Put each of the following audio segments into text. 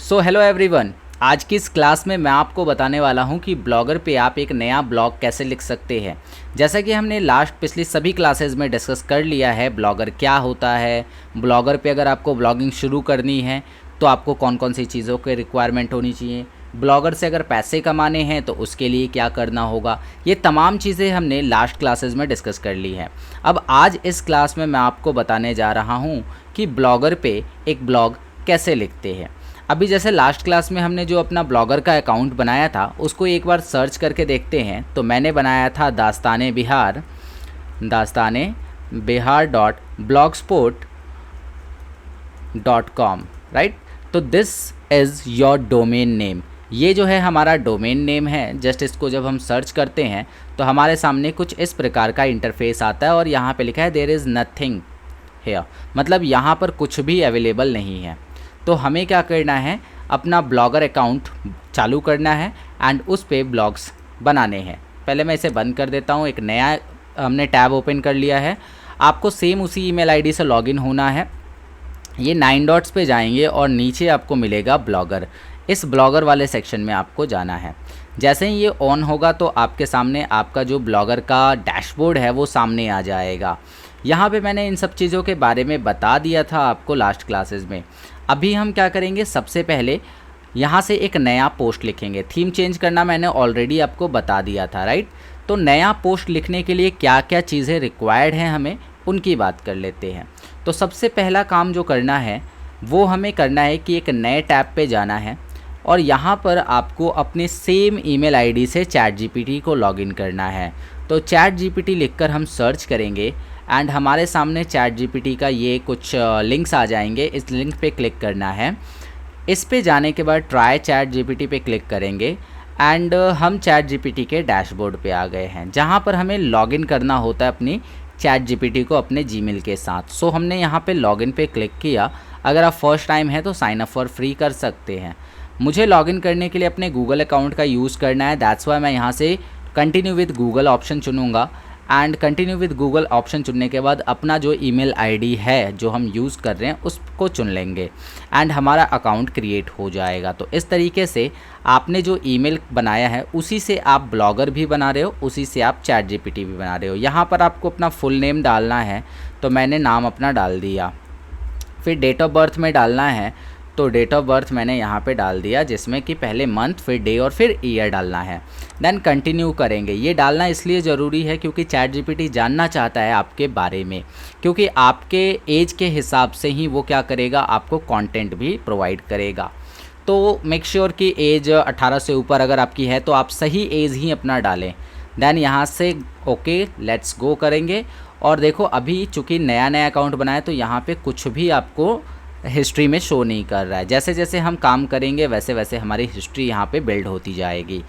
So hello everyone, आज की इस क्लास में मैं आपको बताने वाला हूं कि ब्लॉगर पे आप एक नया ब्लॉग कैसे लिख सकते हैं। जैसा कि हमने पिछली सभी क्लासेस में डिस्कस कर लिया है ब्लॉगर क्या होता है। ब्लॉगर पे अगर आपको ब्लॉगिंग शुरू करनी है तो आपको कौन कौन सी चीज़ों की रिक्वायरमेंट होनी चाहिए, ब्लॉगर से अगर पैसे कमाने हैं तो उसके लिए क्या करना होगा, ये तमाम चीज़ें हमने लास्ट क्लासेस में डिस्कस कर ली हैं। अब आज इस क्लास में मैं आपको बताने जा रहा हूँ कि ब्लॉगर पे एक ब्लॉग कैसे लिखते हैं। अभी जैसे लास्ट क्लास में हमने जो अपना ब्लॉगर का अकाउंट बनाया था उसको एक बार सर्च करके देखते हैं। तो मैंने बनाया था दास्ताने बिहार .blogspot.com, राइट। तो this is your domain name. ये जो है हमारा डोमेन नेम है। जस्ट इसको जब हम सर्च करते हैं तो हमारे सामने कुछ इस प्रकार का इंटरफेस आता है और यहाँ पे लिखा है देयर इज़ नथिंग हियर, मतलब यहाँ पर कुछ भी अवेलेबल नहीं है। तो हमें क्या करना है, अपना ब्लॉगर अकाउंट चालू करना है एंड उस पे ब्लॉग्स बनाने हैं। पहले मैं इसे बंद कर देता हूँ। एक नया हमने टैब ओपन कर लिया है। आपको सेम उसी ईमेल आईडी से लॉगिन होना है। ये 9 डॉट्स पे जाएंगे और नीचे आपको मिलेगा ब्लॉगर। इस ब्लॉगर वाले सेक्शन में आपको जाना है। जैसे ही ये ऑन होगा तो आपके सामने आपका जो ब्लॉगर का डैशबोर्ड है वो सामने आ जाएगा। यहाँ पे मैंने इन सब चीज़ों के बारे में बता दिया था आपको लास्ट क्लासेस में। अभी हम क्या करेंगे, सबसे पहले यहाँ से एक नया पोस्ट लिखेंगे। थीम चेंज करना मैंने ऑलरेडी आपको बता दिया था, राइट। तो नया पोस्ट लिखने के लिए क्या क्या चीज़ें रिक्वायर्ड हैं हमें, उनकी बात कर लेते हैं। तो सबसे पहला काम जो करना है वो हमें करना है कि एक नए टैब पे जाना है और यहाँ पर आपको अपने सेम ईमेल आईडी से ChatGPT को लॉगिन करना है। तो ChatGPT लिखकर हम सर्च करेंगे एंड हमारे सामने ChatGPT का ये कुछ लिंक्स आ जाएंगे। इस लिंक पे क्लिक करना है। इस पे जाने के बाद ट्राई ChatGPT पे क्लिक करेंगे एंड हम ChatGPT के डैशबोर्ड पे आ गए हैं, जहाँ पर हमें लॉगिन करना होता है अपनी ChatGPT को अपने जीमेल के साथ। सो हमने यहाँ पे लॉगिन पे क्लिक किया। अगर आप फर्स्ट टाइम है तो साइन अप फॉर फ्री कर सकते हैं। मुझे लॉगिन करने के लिए अपने गूगल अकाउंट का यूज़ करना है, दैट्स वाई मैं यहाँ से कंटिन्यू विद गूगल ऑप्शन चुनूँगा and continue with Google option चुनने के बाद अपना जो ईमेल आईडी है जो हम यूज़ कर रहे हैं उसको चुन लेंगे एंड हमारा अकाउंट क्रिएट हो जाएगा। तो इस तरीके से आपने जो ईमेल बनाया है उसी से आप ब्लॉगर भी बना रहे हो, उसी से आप ChatGPT भी बना रहे हो। यहाँ पर आपको अपना फुल नेम डालना है, तो मैंने नाम अपना डाल दिया। फिर डेट ऑफ बर्थ में डालना है, तो डेट ऑफ बर्थ मैंने यहाँ पे डाल दिया, जिसमें कि पहले मंथ, फिर डे और फिर ईयर डालना है। देन कंटिन्यू करेंगे। ये डालना इसलिए ज़रूरी है क्योंकि ChatGPT जानना चाहता है आपके बारे में, क्योंकि आपके एज के हिसाब से ही वो क्या करेगा, आपको कंटेंट भी प्रोवाइड करेगा। तो मेक श्योर कि एज 18 से ऊपर अगर आपकी है तो आप सही एज ही अपना डालें। देन यहाँ से ओके लेट्स गो करेंगे। और देखो अभी चूँकि नया अकाउंट बनाया तो यहाँ पे कुछ भी आपको हिस्ट्री में शो नहीं कर रहा है। जैसे जैसे हम काम करेंगे वैसे वैसे हमारी हिस्ट्री यहाँ पे बिल्ड होती जाएगी।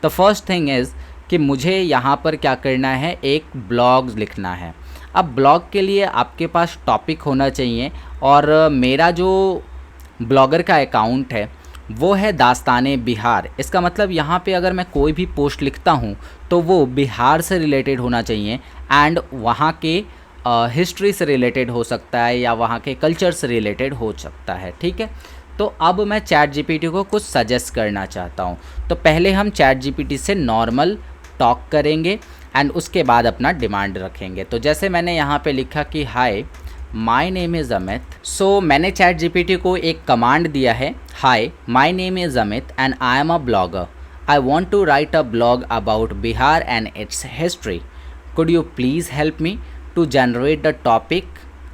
तो फर्स्ट थिंग इज़ कि मुझे यहाँ पर क्या करना है, एक ब्लॉग लिखना है। अब ब्लॉग के लिए आपके पास टॉपिक होना चाहिए और मेरा जो ब्लॉगर का अकाउंट है वो है दास्ताने बिहार। इसका मतलब यहाँ पे अगर मैं कोई भी पोस्ट लिखता हूँ तो वो बिहार से रिलेटेड होना चाहिए एंड वहाँ के हिस्ट्री से रिलेटेड हो सकता है या वहाँ के कल्चर से रिलेटेड हो सकता है, ठीक है। तो अब मैं ChatGPT को कुछ सजेस्ट करना चाहता हूँ। तो पहले हम ChatGPT से नॉर्मल टॉक करेंगे एंड उसके बाद अपना डिमांड रखेंगे। तो जैसे मैंने यहाँ पे लिखा कि hi my name is Amit. So मैंने ChatGPT को एक कमांड दिया है, hi my name is Amit and I am a blogger. I want to write a blog about Bihar and its history. Could you please help me to generate the topic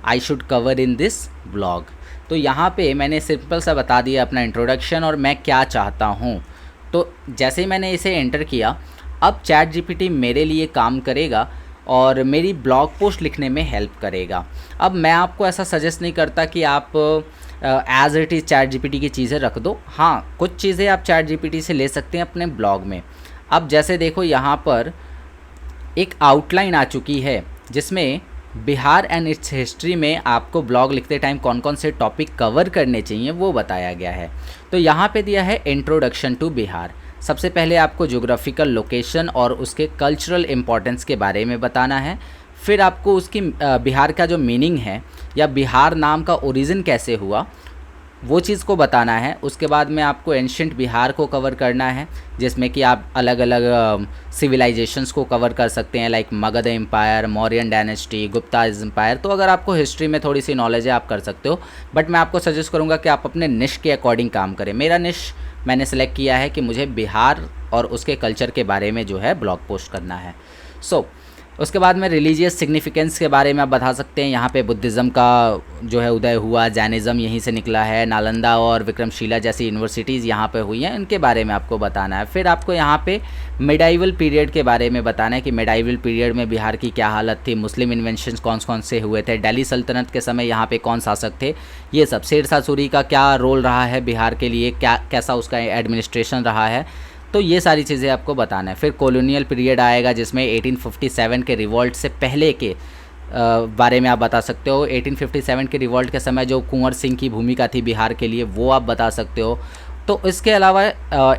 I should cover in this blog. तो यहाँ पे मैंने simple सा बता दिया अपना introduction और मैं क्या चाहता हूँ। तो जैसे ही मैंने इसे एंटर किया, अब ChatGPT मेरे लिए काम करेगा और मेरी ब्लॉग पोस्ट लिखने में हेल्प करेगा। अब मैं आपको ऐसा सजेस्ट नहीं करता कि आप एज इट इज़ ChatGPT की चीज़ें रख दो। हाँ, कुछ चीज़ें आप ChatGPT से ले सकते हैं अपने ब्लॉग में। अब जैसे देखो यहाँ पर एक आउटलाइन आ चुकी है जिसमें बिहार एंड इट्स हिस्ट्री में आपको ब्लॉग लिखते टाइम कौन कौन से टॉपिक कवर करने चाहिए वो बताया गया है। तो यहाँ पे दिया है इंट्रोडक्शन टू बिहार। सबसे पहले आपको ज्योग्राफिकल लोकेशन और उसके कल्चरल इम्पोर्टेंस के बारे में बताना है। फिर आपको उसकी बिहार का जो मीनिंग है या बिहार नाम का ओरिजिन कैसे हुआ वो चीज़ को बताना है। उसके बाद में आपको एंशिएंट बिहार को कवर करना है, जिसमें कि आप अलग अलग सिविलाइजेशंस को कवर कर सकते हैं, like Magadh empire, Mauryan dynasty, Gupta empire. तो अगर आपको हिस्ट्री में थोड़ी सी नॉलेज है आप कर सकते हो, बट मैं आपको सजेस्ट करूँगा कि आप अपने निश के अकॉर्डिंग काम करें। मेरा निश मैंने सेलेक्ट किया है कि मुझे बिहार और उसके कल्चर के बारे में जो है ब्लॉग पोस्ट करना है। उसके बाद में रिलीजियस सिग्निफिकेंस के बारे में आप बता सकते हैं। यहाँ पे बुद्धिज़्म का जो है उदय हुआ, जैनिज़्म यहीं से निकला है, नालंदा और विक्रमशिला जैसी यूनिवर्सिटीज़ यहाँ पे हुई हैं, इनके बारे में आपको बताना है। फिर आपको यहाँ पे मिडाइवल पीरियड के बारे में बताना है कि मिडाइवल पीरियड में बिहार की क्या हालत थी, मुस्लिम इन्वेंशंस कौन कौन से हुए थे, दिल्ली सल्तनत के समय यहाँ पे कौन शासक थे, ये सब। शेरशाह सूरी का क्या रोल रहा है बिहार के लिए, क्या कैसा उसका एडमिनिस्ट्रेशन रहा है, तो ये सारी चीज़ें आपको बताना है। फिर कॉलोनियल पीरियड आएगा, जिसमें 1857 के रिवॉल्ट से पहले के बारे में आप बता सकते हो। 1857 के रिवॉल्ट के समय जो कुंवर सिंह की भूमिका थी बिहार के लिए, वो आप बता सकते हो। तो इसके अलावा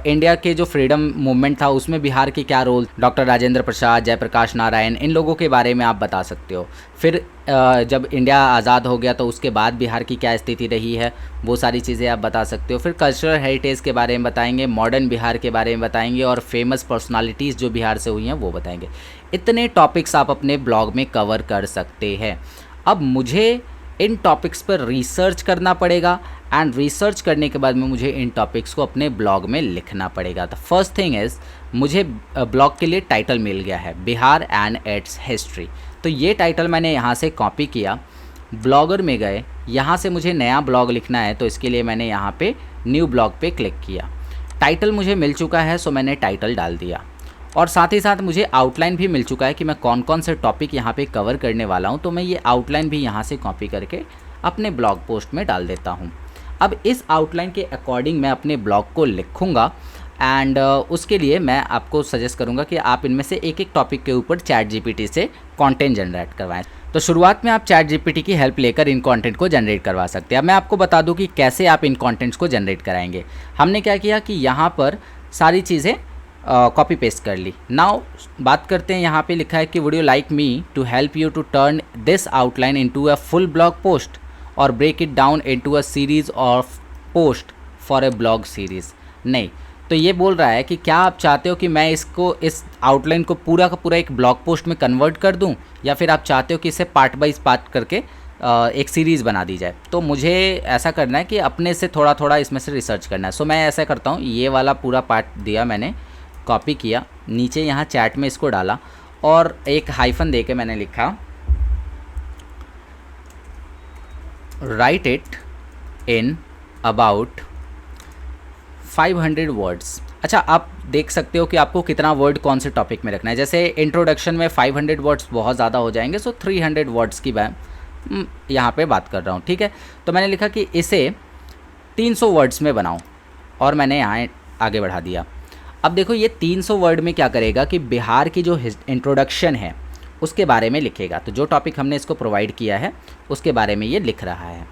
इंडिया के जो फ्रीडम मूवमेंट था उसमें बिहार की क्या रोल, डॉक्टर राजेंद्र प्रसाद, जयप्रकाश नारायण, इन लोगों के बारे में आप बता सकते हो। फिर जब इंडिया आज़ाद हो गया तो उसके बाद बिहार की क्या स्थिति रही है, वो सारी चीज़ें आप बता सकते हो। फिर कल्चरल हेरिटेज के बारे में बताएंगे, मॉडर्न बिहार के बारे में बताएंगे, और फेमस पर्सनालिटीज़ जो बिहार से हुई हैं वो बताएंगे। इतने टॉपिक्स आप अपने ब्लॉग में कवर कर सकते हैं। अब मुझे इन टॉपिक्स पर रिसर्च करना पड़ेगा, एंड रिसर्च करने के बाद में मुझे इन टॉपिक्स को अपने ब्लॉग में लिखना पड़ेगा। द फर्स्ट थिंग इज़, मुझे ब्लॉग के लिए टाइटल मिल गया है, बिहार एंड इट्स हिस्ट्री। तो ये टाइटल मैंने यहाँ से कॉपी किया, ब्लॉगर में गए, यहाँ से मुझे नया ब्लॉग लिखना है, तो इसके लिए मैंने यहाँ पे न्यू ब्लॉग पे क्लिक किया। टाइटल मुझे मिल चुका है, सो मैंने टाइटल डाल दिया, और साथ ही साथ मुझे आउटलाइन भी मिल चुका है कि मैं कौन कौन से टॉपिक यहाँ पे कवर करने वाला हूँ। तो मैं ये आउटलाइन भी यहाँ से कॉपी करके अपने ब्लॉग पोस्ट में डाल देता हूँ। अब इस आउटलाइन के अकॉर्डिंग मैं अपने ब्लॉग को लिखूँगा, एंड उसके लिए मैं आपको सजेस्ट करूँगा कि आप इनमें से एक एक टॉपिक के ऊपर चैट जीपीटी से कंटेंट जनरेट करवाएं। तो शुरुआत में आप चैट जीपीटी की हेल्प लेकर इन कंटेंट को जनरेट करवा सकते हैं। अब मैं आपको बता दूं कि कैसे आप इन कंटेंट्स को जनरेट कराएंगे। हमने क्या किया कि यहाँ पर सारी चीज़ें कॉपी पेस्ट कर ली। नाउ बात करते हैं, यहाँ पे लिखा है कि would you like me to help you to turn this outline into a full blog post or break it down into a series of post for a blog series. नहीं, तो ये बोल रहा है कि क्या आप चाहते हो कि मैं इसको, इस आउटलाइन को पूरा का पूरा एक ब्लॉग पोस्ट में कन्वर्ट कर दूं, या फिर आप चाहते हो कि इसे पार्ट बाई पार्ट करके एक सीरीज़ बना दी जाए। तो मुझे ऐसा करना है कि अपने से थोड़ा थोड़ा इसमें से रिसर्च करना है। सो मैं ऐसा करता हूँ, ये वाला पूरा पार्ट दिया मैंने, कॉपी किया, नीचे यहाँ चैट में इसको डाला, और एक हाइफन दे के मैंने लिखा right it in about 500 words. अच्छा, आप देख सकते हो कि आपको कितना वर्ड कौन से टॉपिक में रखना है। जैसे इंट्रोडक्शन में 500 वर्ड्स बहुत ज़्यादा हो जाएंगे, सो 300 वर्ड्स की मैं यहाँ पे बात कर रहा हूँ, ठीक है। तो मैंने लिखा कि इसे 300 वर्ड्स में बनाऊँ, और मैंने यहाँ आगे बढ़ा दिया। अब देखो ये 300 वर्ड में क्या करेगा कि बिहार की जो इंट्रोडक्शन है उसके बारे में लिखेगा। तो जो टॉपिक हमने इसको प्रोवाइड किया है उसके बारे में ये लिख रहा है।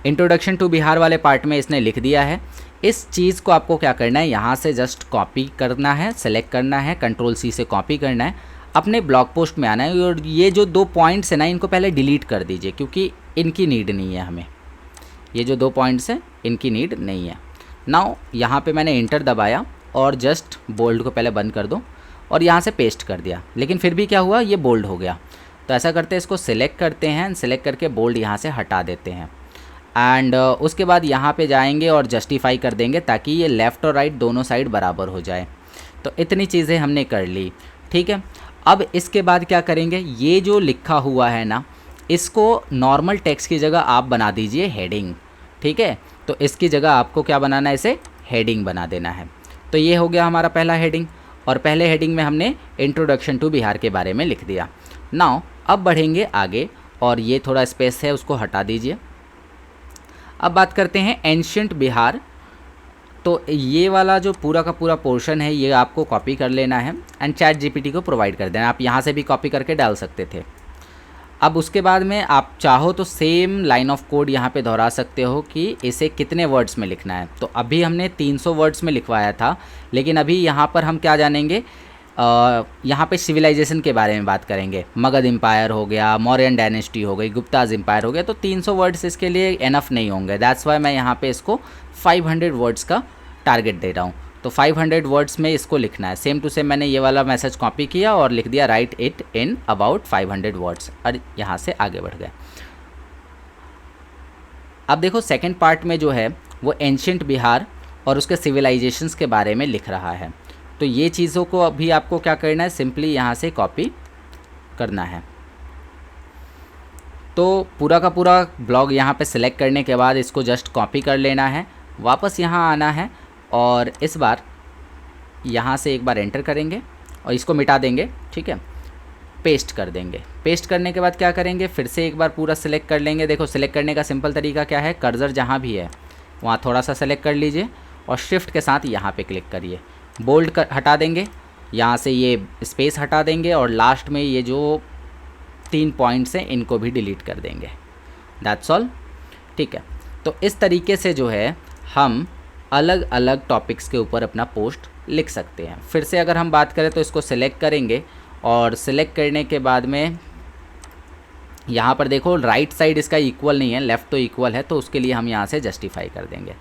इंट्रोडक्शन टू बिहार वाले पार्ट में इसने लिख दिया है। इस चीज़ को आपको क्या करना है, यहाँ से जस्ट कॉपी करना है, सेलेक्ट करना है, कंट्रोल-C से कॉपी करना है, अपने ब्लॉग पोस्ट में आना है, और ये जो 2 पॉइंट्स है ना, इनको पहले डिलीट कर दीजिए, क्योंकि इनकी नीड नहीं है हमें। ये जो 2 पॉइंट्स हैं इनकी नीड नहीं है। नाउ यहाँ पे मैंने इंटर दबाया और जस्ट बोल्ड को पहले बंद कर दो, और यहाँ से पेस्ट कर दिया, लेकिन फिर भी क्या हुआ, ये बोल्ड हो गया। तो ऐसा करते हैं, इसको सिलेक्ट करते हैं, सिलेक्ट करके बोल्ड यहाँ से हटा देते हैं, एंड उसके बाद यहाँ पे जाएंगे और जस्टिफाई कर देंगे ताकि ये लेफ़्ट और राइट दोनों साइड बराबर हो जाए। तो इतनी चीज़ें हमने कर ली, ठीक है। अब इसके बाद क्या करेंगे, ये जो लिखा हुआ है ना, इसको नॉर्मल टेक्स्ट की जगह आप बना दीजिए हेडिंग, ठीक है। तो इसकी जगह आपको क्या बनाना है, इसे हेडिंग बना देना है। तो ये हो गया हमारा पहला हेडिंग, और पहले हेडिंग में हमने इंट्रोडक्शन टू बिहार के बारे में लिख दिया। नाउ अब बढ़ेंगे आगे, और ये थोड़ा स्पेस है उसको हटा दीजिए। अब बात करते हैं एंशिएंट बिहार। तो ये वाला जो पूरा का पूरा पोर्शन है ये आपको कॉपी कर लेना है एंड चैट जीपीटी को प्रोवाइड कर देना। आप यहाँ से भी कॉपी करके डाल सकते थे। अब उसके बाद में आप चाहो तो सेम लाइन ऑफ कोड यहाँ पे दोहरा सकते हो कि इसे कितने वर्ड्स में लिखना है। तो अभी हमने 300 वर्ड्स में लिखवाया था, लेकिन अभी यहाँ पर हम क्या जानेंगे, यहाँ पे सिविलाइजेशन के बारे में बात करेंगे। मगध एम्पायर हो गया, मौर्यन डायनेस्टी हो गई, गुप्ताज एम्पायर हो गया, तो 300 वर्ड्स इसके लिए एनफ नहीं होंगे। दैट्स वाई मैं यहाँ पे इसको 500 वर्ड्स का टारगेट दे रहा हूँ। तो 500 वर्ड्स में इसको लिखना है। सेम टू सेम मैंने ये वाला मैसेज कॉपी किया और लिख दिया right it in about 500 words, और यहाँ से आगे बढ़ गए। अब देखो सेकेंड पार्ट में जो है वो एंशिएंट बिहार और उसके सिविलाइजेशंस के बारे में लिख रहा है। तो ये चीज़ों को अभी आपको क्या करना है, सिंपली यहाँ से कॉपी करना है। तो पूरा का पूरा ब्लॉग यहाँ पे सिलेक्ट करने के बाद इसको जस्ट कॉपी कर लेना है, वापस यहाँ आना है और इस बार यहाँ से एक बार एंटर करेंगे और इसको मिटा देंगे, ठीक है, पेस्ट कर देंगे। पेस्ट करने के बाद क्या करेंगे, फिर से एक बार पूरा सिलेक्ट कर लेंगे। देखो सिलेक्ट करने का सिंपल तरीका क्या है, कर्सर जहाँ भी है वहाँ थोड़ा सा सेलेक्ट कर लीजिए और शिफ्ट के साथ यहाँ पे क्लिक करिए। बोल्ड हटा देंगे, यहाँ से ये स्पेस हटा देंगे और लास्ट में ये जो 3 पॉइंट्स हैं इनको भी डिलीट कर देंगे। दैट्स ऑल, ठीक है। तो इस तरीके से जो है हम अलग अलग टॉपिक्स के ऊपर अपना पोस्ट लिख सकते हैं। फिर से अगर हम बात करें तो इसको सिलेक्ट करेंगे और सिलेक्ट करने के बाद में यहाँ पर देखो राइट साइड इसका इक्वल नहीं है, लेफ़्ट तो इक्वल है, तो उसके लिए हम यहाँ से जस्टिफाई कर देंगे।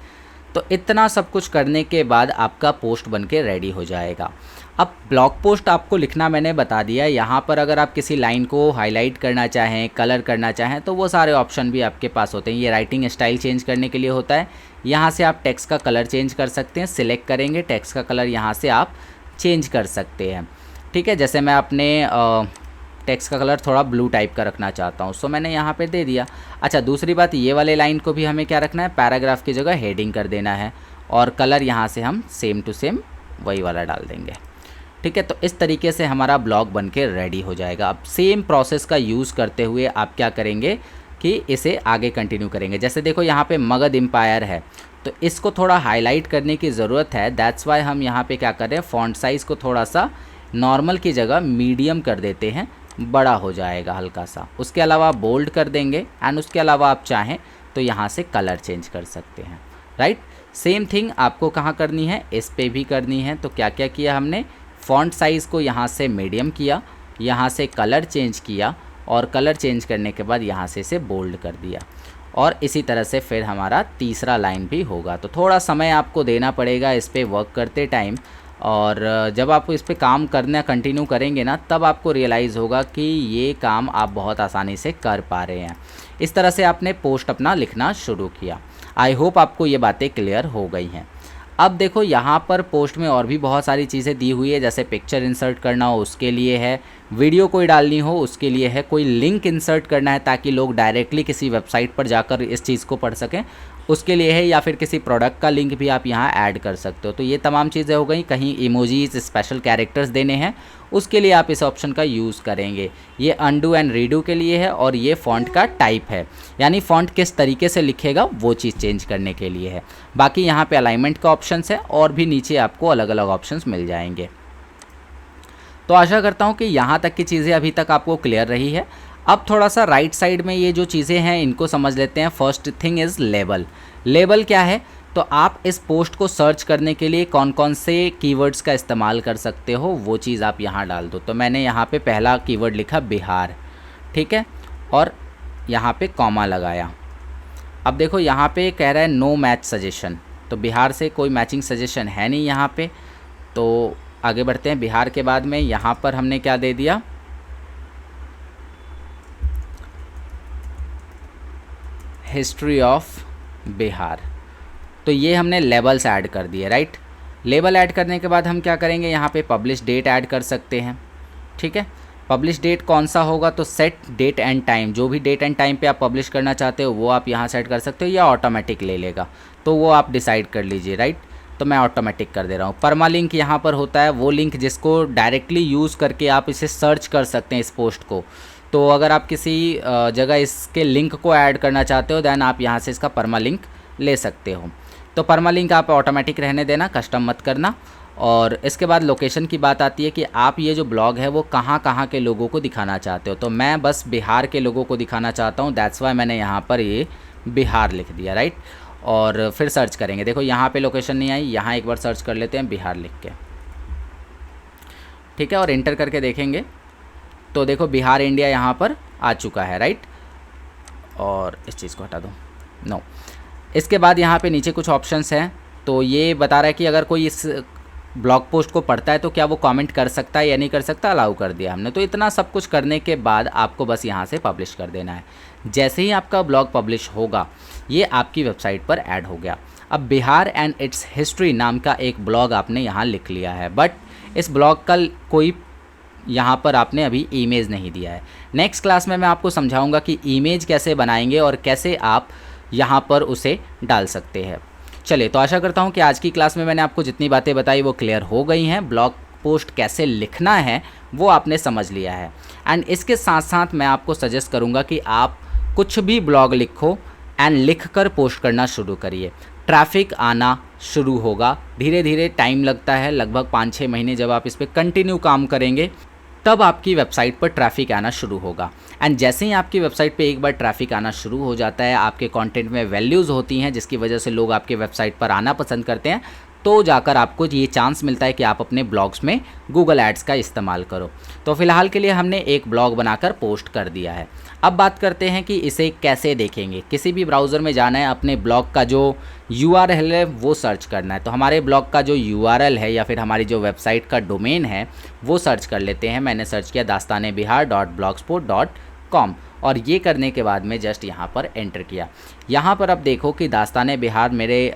तो इतना सब कुछ करने के बाद आपका पोस्ट बनके रेडी हो जाएगा। अब ब्लॉग पोस्ट आपको लिखना मैंने बता दिया। यहाँ पर अगर आप किसी लाइन को हाईलाइट करना चाहें, कलर करना चाहें, तो वो सारे ऑप्शन भी आपके पास होते हैं। ये राइटिंग स्टाइल चेंज करने के लिए होता है। यहाँ से आप टेक्स्ट का कलर चेंज कर सकते हैं। सिलेक्ट करेंगे, टेक्स्ट का कलर यहाँ से आप चेंज कर सकते हैं, ठीक है। जैसे मैं अपने टेक्स्ट का कलर थोड़ा ब्लू टाइप का रखना चाहता हूँ, सो मैंने यहाँ पे दे दिया। अच्छा, दूसरी बात, ये वाले लाइन को भी हमें क्या रखना है, पैराग्राफ की जगह हेडिंग कर देना है और कलर यहाँ से हम सेम टू सेम वही वाला डाल देंगे, ठीक है। तो इस तरीके से हमारा ब्लॉग बन के रेडी हो जाएगा। अब सेम प्रोसेस का यूज़ करते हुए आप क्या करेंगे कि इसे आगे कंटिन्यू करेंगे। जैसे देखो यहाँ पे मगध एम्पायर है, तो इसको थोड़ा हाईलाइट करने की ज़रूरत है। दैट्स वाई हम यहाँ पे क्या कर रहे हैं, फॉन्ट साइज़ को थोड़ा सा नॉर्मल की जगह मीडियम कर देते हैं, बड़ा हो जाएगा हल्का सा। उसके अलावा बोल्ड कर देंगे एंड उसके अलावा आप चाहें तो यहाँ से कलर चेंज कर सकते हैं, राइट। सेम थिंग आपको कहाँ करनी है, इस पे भी करनी है। तो क्या क्या किया हमने, फॉन्ट साइज़ को यहाँ से मीडियम किया, यहाँ से कलर चेंज किया और कलर चेंज करने के बाद यहाँ से इसे बोल्ड कर दिया। और इसी तरह से फिर हमारा तीसरा लाइन भी होगा। तो थोड़ा समय आपको देना पड़ेगा इस पर वर्क करते टाइम, और जब आप इस पे काम करना कंटिन्यू करेंगे ना, तब आपको रियलाइज़ होगा कि ये काम आप बहुत आसानी से कर पा रहे हैं। इस तरह से आपने पोस्ट अपना लिखना शुरू किया। आई होप आपको ये बातें क्लियर हो गई हैं। अब देखो यहाँ पर पोस्ट में और भी बहुत सारी चीज़ें दी हुई है, जैसे पिक्चर इंसर्ट करना हो उसके लिए है, वीडियो कोई डालनी हो उसके लिए है, कोई लिंक इंसर्ट करना है ताकि लोग डायरेक्टली किसी वेबसाइट पर जाकर इस चीज़ को पढ़ सकें उसके लिए है, या फिर किसी प्रोडक्ट का लिंक भी आप यहाँ ऐड कर सकते हो। तो ये तमाम चीज़ें हो गई। कहीं इमोजीज, स्पेशल कैरेक्टर्स देने हैं उसके लिए आप इस ऑप्शन का यूज़ करेंगे। ये अंडू एंड रीडू के लिए है और ये फ़ॉन्ट का टाइप है, यानी फ़ॉन्ट किस तरीके से लिखेगा वो चीज़ चेंज करने के लिए है। बाकी यहाँ पे अलाइनमेंट का ऑप्शंस है और भी नीचे आपको अलग अलग ऑप्शंस मिल जाएंगे। तो आशा करता हूँ कि यहाँ तक की चीज़ें अभी तक आपको क्लियर रही है। अब थोड़ा सा राइट साइड में ये जो चीज़ें हैं इनको समझ लेते हैं। First thing is label. Label क्या है, तो आप इस पोस्ट को सर्च करने के लिए कौन कौन से कीवर्ड्स का इस्तेमाल कर सकते हो वो चीज़ आप यहाँ डाल दो। तो मैंने यहाँ पे पहला कीवर्ड लिखा बिहार, ठीक है, और यहाँ पे कॉमा लगाया। अब देखो यहाँ पे कह रहा है नो मैच सजेशन, तो बिहार से कोई मैचिंग सजेशन है नहीं यहाँ पे। तो आगे बढ़ते हैं। बिहार के बाद में यहाँ पर हमने क्या दे दिया, हिस्ट्री ऑफ बिहार। तो ये हमने लेबल्स ऐड कर दिए, राइट। लेबल ऐड करने के बाद हम क्या करेंगे, यहाँ पे पब्लिश डेट ऐड कर सकते हैं, ठीक है। पब्लिश डेट कौन सा होगा, तो सेट डेट एंड टाइम, जो भी डेट एंड टाइम पे आप पब्लिश करना चाहते हो वो आप यहाँ सेट कर सकते हो, या ऑटोमेटिक ले लेगा तो वो आप डिसाइड कर लीजिए, राइट। तो मैं ऑटोमेटिक कर दे रहा हूँ। परमा लिंक यहाँ पर होता है वो लिंक जिसको डायरेक्टली यूज़ करके आप इसे सर्च कर सकते हैं इस पोस्ट को। तो अगर आप किसी जगह इसके लिंक को ऐड करना चाहते हो दैन आप यहाँ से इसका परमा लिंक ले सकते हो। तो परमा लिंक आप ऑटोमेटिक रहने देना, कस्टम मत करना। और इसके बाद लोकेशन की बात आती है कि आप ये जो ब्लॉग है वो कहाँ कहाँ के लोगों को दिखाना चाहते हो। तो मैं बस बिहार के लोगों को दिखाना चाहता हूँ, दैट्स वाई मैंने यहाँ पर ये बिहार लिख दिया, राइट। और फिर सर्च करेंगे। देखो यहाँ पे लोकेशन नहीं आई, यहाँ एक बार सर्च कर लेते हैं बिहार लिख के। ठीक है, और एंटर करके देखेंगे तो देखो बिहार इंडिया यहाँ पर आ चुका है, राइट। और इस चीज़ को हटा दो, नो। इसके बाद यहाँ पे नीचे कुछ ऑप्शंस हैं, तो ये बता रहा है कि अगर कोई इस ब्लॉग पोस्ट को पढ़ता है तो क्या वो कमेंट कर सकता है या नहीं कर सकता, अलाउ कर दिया हमने। तो इतना सब कुछ करने के बाद आपको बस यहाँ से पब्लिश कर देना है। जैसे ही आपका ब्लॉग पब्लिश होगा ये आपकी वेबसाइट पर ऐड हो गया। अब बिहार एंड इट्स हिस्ट्री नाम का एक ब्लॉग आपने यहाँ लिख लिया है, बट इस ब्लॉग का कोई यहाँ पर आपने अभी इमेज नहीं दिया है। नेक्स्ट क्लास में मैं आपको समझाऊंगा कि इमेज कैसे बनाएंगे और कैसे आप यहाँ पर उसे डाल सकते हैं। चलिए, तो आशा करता हूँ कि आज की क्लास में मैंने आपको जितनी बातें बताई वो क्लियर हो गई हैं। ब्लॉग पोस्ट कैसे लिखना है वो आपने समझ लिया है। एंड इसके साथ साथ मैं आपको सजेस्ट करूँगा कि आप कुछ भी ब्लॉग लिखो एंड लिख कर पोस्ट करना शुरू करिए। ट्रैफिक आना शुरू होगा, धीरे धीरे टाइम लगता है, लगभग 5-6 महीने जब आप इस पर कंटिन्यू काम करेंगे तब आपकी वेबसाइट पर ट्रैफिक आना शुरू होगा। एंड जैसे ही आपकी वेबसाइट पे एक बार ट्रैफिक आना शुरू हो जाता है, आपके कंटेंट में वैल्यूज़ होती हैं जिसकी वजह से लोग आपके वेबसाइट पर आना पसंद करते हैं, तो जाकर आपको ये चांस मिलता है कि आप अपने ब्लॉग्स में गूगल एड्स का इस्तेमाल करो। तो फिलहाल के लिए हमने एक ब्लॉग बनाकर पोस्ट कर दिया है। अब बात करते हैं कि इसे कैसे देखेंगे। किसी भी ब्राउज़र में जाना है, अपने ब्लॉग का जो URL है वो सर्च करना है। तो हमारे ब्लॉग का जो URL है या फिर हमारी जो वेबसाइट का डोमेन है वो सर्च कर लेते हैं। मैंने सर्च किया dastaneBihar.blogspot.com और ये करने के बाद में जस्ट यहाँ पर एंटर किया। यहाँ पर अब देखो कि दास्ताने बिहार मेरे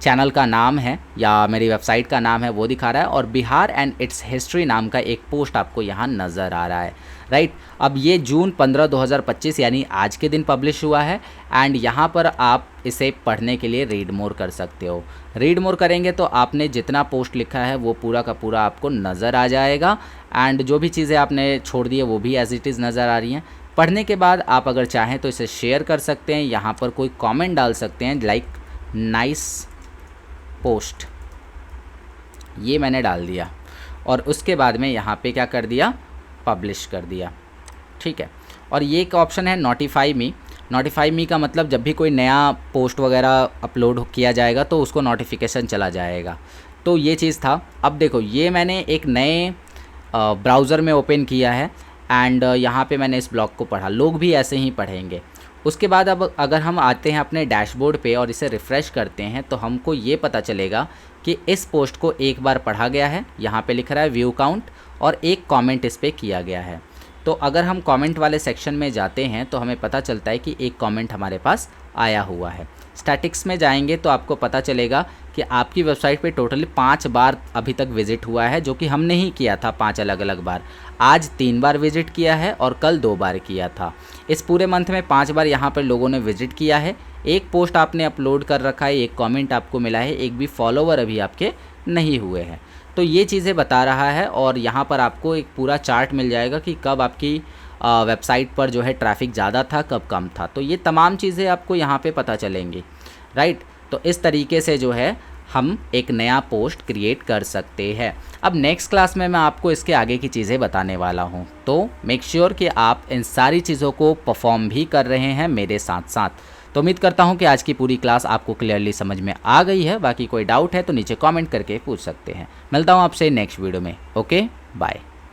चैनल का नाम है या मेरी वेबसाइट का नाम है वो दिखा रहा है, और बिहार एंड इट्स हिस्ट्री नाम का एक पोस्ट आपको यहाँ नज़र आ रहा है, राइट। अब ये जून 15, 2025 यानी आज के दिन पब्लिश हुआ है। एंड यहाँ पर आप इसे पढ़ने के लिए रीड मोर कर सकते हो। रीड मोर करेंगे तो आपने जितना पोस्ट लिखा है वो पूरा का पूरा आपको नज़र आ जाएगा। एंड जो भी चीज़ें आपने छोड़ दी है वो भी एज इट इज़ नज़र आ रही हैं। पढ़ने के बाद आप अगर चाहें तो इसे शेयर कर सकते हैं, यहाँ पर कोई कॉमेंट डाल सकते हैं, लाइक नाइस पोस्ट, ये मैंने डाल दिया और उसके बाद में यहाँ पे क्या कर दिया, पब्लिश कर दिया, ठीक है। और ये एक ऑप्शन है नोटिफाई मी। नोटिफाई मी का मतलब जब भी कोई नया पोस्ट वगैरह अपलोड किया जाएगा तो उसको नोटिफिकेशन चला जाएगा। तो ये चीज़ था। अब देखो ये मैंने एक नए ब्राउज़र में ओपन किया है एंड यहाँ पे मैंने इस ब्लॉग को पढ़ा, लोग भी ऐसे ही पढ़ेंगे। उसके बाद अब अगर हम आते हैं अपने डैशबोर्ड पे और इसे रिफ़्रेश करते हैं तो हमको ये पता चलेगा कि इस पोस्ट को एक बार पढ़ा गया है, यहाँ पे लिख रहा है व्यू काउंट, और एक कमेंट इस पर किया गया है। तो अगर हम कमेंट वाले सेक्शन में जाते हैं तो हमें पता चलता है कि एक कमेंट हमारे पास आया हुआ है। स्टैटिक्स में जाएंगे तो आपको पता चलेगा कि आपकी वेबसाइट पे टोटली 5 बार अभी तक विज़िट हुआ है, जो कि हमने ही किया था 5 अलग अलग बार। आज 3 बार विज़िट किया है और कल 2 बार किया था। इस पूरे मंथ में 5 बार यहाँ पर लोगों ने विज़िट किया है। एक पोस्ट आपने अपलोड कर रखा है, एक कमेंट आपको मिला है, एक भी फॉलोवर अभी आपके नहीं हुए हैं। तो ये चीज़ें बता रहा है और यहाँ पर आपको एक पूरा चार्ट मिल जाएगा कि कब आपकी वेबसाइट पर जो है ट्रैफिक ज़्यादा था, कब कम था। तो ये तमाम चीज़ें आपको यहाँ पे पता चलेंगी, राइट। तो इस तरीके से जो है हम एक नया पोस्ट क्रिएट कर सकते हैं। अब नेक्स्ट क्लास में मैं आपको इसके आगे की चीज़ें बताने वाला हूँ, तो मेक श्योर कि आप इन सारी चीज़ों को परफॉर्म भी कर रहे हैं मेरे साथ साथ। तो उम्मीद करता हूँ कि आज की पूरी क्लास आपको क्लियरली समझ में आ गई है। बाकी कोई डाउट है तो नीचे कमेंट करके पूछ सकते हैं। मिलता हूँ आपसे नेक्स्ट वीडियो में। Okay, bye.